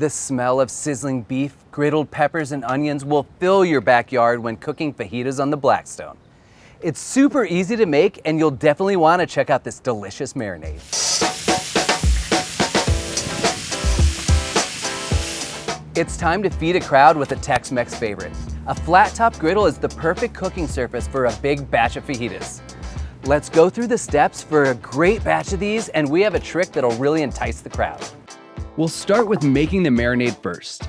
The smell of sizzling beef, griddled peppers, and onions will fill your backyard when cooking fajitas on the Blackstone. It's super easy to make, and you'll definitely want to check out this delicious marinade. It's time to feed a crowd with a Tex-Mex favorite. A flat-top griddle is the perfect cooking surface for a big batch of fajitas. Let's go through the steps for a great batch of these, and we have a trick that'll really entice the crowd. We'll start with making the marinade first.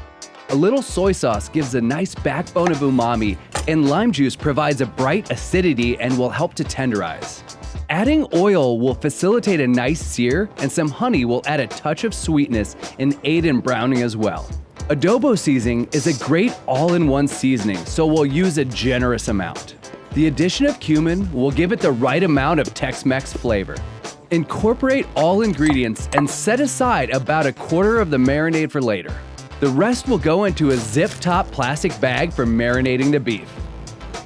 A little soy sauce gives a nice backbone of umami, and lime juice provides a bright acidity and will help to tenderize. Adding oil will facilitate a nice sear, and some honey will add a touch of sweetness and aid in browning as well. Adobo seasoning is a great all-in-one seasoning, so we'll use a generous amount. The addition of cumin will give it the right amount of Tex-Mex flavor. Incorporate all ingredients and set aside about a quarter of the marinade for later. The rest will go into a zip-top plastic bag for marinating the beef.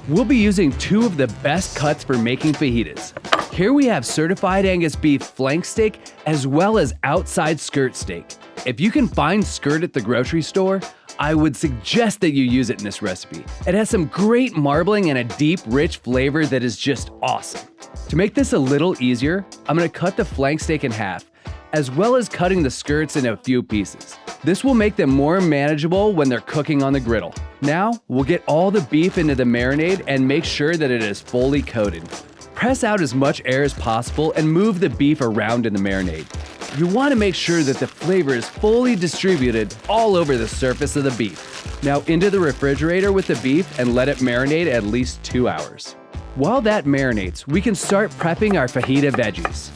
We'll be using two of the best cuts for making fajitas. Here we have Certified Angus Beef flank steak as well as outside skirt steak. If you can find skirt at the grocery store, I would suggest that you use it in this recipe. It has some great marbling and a deep, rich flavor that is just awesome. To make this a little easier, I'm going to cut the flank steak in half, as well as cutting the skirts into a few pieces. This will make them more manageable when they're cooking on the griddle. Now, we'll get all the beef into the marinade and make sure that it is fully coated. Press out as much air as possible and move the beef around in the marinade. You want to make sure that the flavor is fully distributed all over the surface of the beef. Now into the refrigerator with the beef and let it marinate at least 2 hours. While that marinates, we can start prepping our fajita veggies.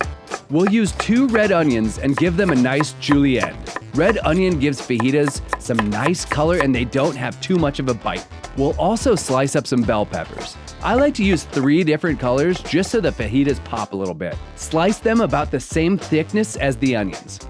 We'll use 2 red onions and give them a nice julienne. Red onion gives fajitas some nice color and they don't have too much of a bite. We'll also slice up some bell peppers. I like to use 3 different colors just so the fajitas pop a little bit. Slice them about the same thickness as the onions.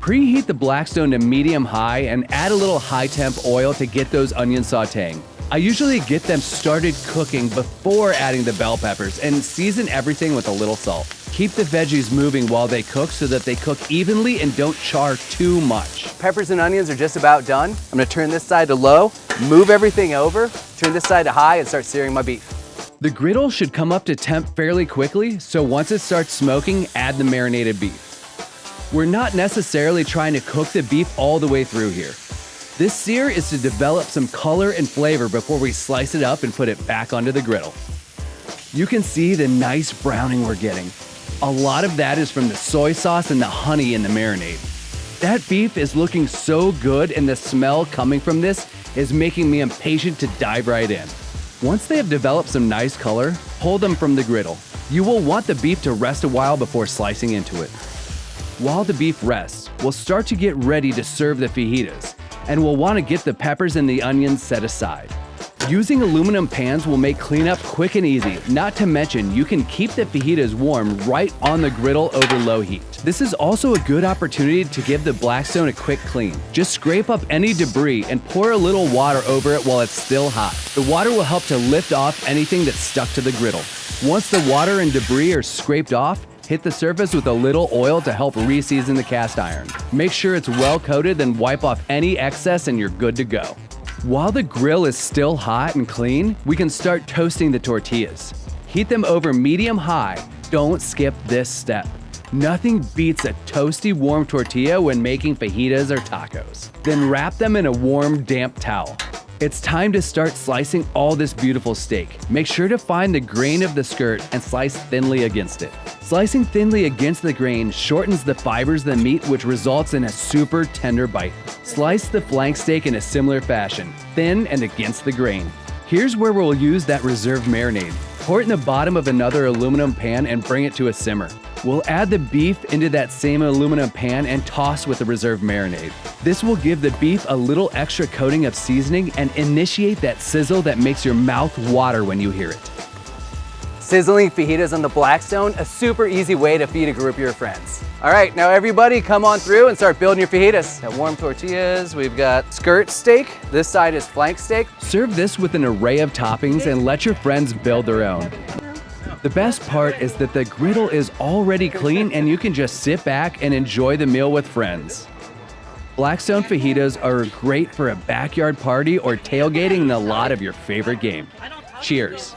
Preheat the Blackstone to medium-high and add a little high-temp oil to get those onions sauteing. I usually get them started cooking before adding the bell peppers and season everything with a little salt. Keep the veggies moving while they cook so that they cook evenly and don't char too much. Peppers and onions are just about done. I'm going to turn this side to low, move everything over, turn this side to high, and start searing my beef. The griddle should come up to temp fairly quickly, so once it starts smoking, add the marinated beef. We're not necessarily trying to cook the beef all the way through here. This sear is to develop some color and flavor before we slice it up and put it back onto the griddle. You can see the nice browning we're getting. A lot of that is from the soy sauce and the honey in the marinade. That beef is looking so good and the smell coming from this is making me impatient to dive right in. Once they have developed some nice color, pull them from the griddle. You will want the beef to rest a while before slicing into it. While the beef rests, we'll start to get ready to serve the fajitas, and we'll want to get the peppers and the onions set aside. Using aluminum pans will make cleanup quick and easy, not to mention you can keep the fajitas warm right on the griddle over low heat. This is also a good opportunity to give the Blackstone a quick clean. Just scrape up any debris and pour a little water over it while it's still hot. The water will help to lift off anything that's stuck to the griddle. Once the water and debris are scraped off, hit the surface with a little oil to help re-season the cast iron. Make sure it's well coated, then wipe off any excess and you're good to go. While the grill is still hot and clean, we can start toasting the tortillas. Heat them over medium-high. Don't skip this step. Nothing beats a toasty, warm tortilla when making fajitas or tacos. Then wrap them in a warm, damp towel. It's time to start slicing all this beautiful steak. Make sure to find the grain of the skirt and slice thinly against it. Slicing thinly against the grain shortens the fibers of the meat, which results in a super tender bite. Slice the flank steak in a similar fashion, thin and against the grain. Here's where we'll use that reserved marinade. Pour it in the bottom of another aluminum pan and bring it to a simmer. We'll add the beef into that same aluminum pan and toss with the reserved marinade. This will give the beef a little extra coating of seasoning and initiate that sizzle that makes your mouth water when you hear it. Sizzling fajitas on the Blackstone, a super easy way to feed a group of your friends. All right, now everybody come on through and start building your fajitas. Got warm tortillas, we've got skirt steak, this side is flank steak. Serve this with an array of toppings and let your friends build their own. The best part is that the griddle is already clean and you can just sit back and enjoy the meal with friends. Blackstone fajitas are great for a backyard party or tailgating in a lot of your favorite game. Cheers.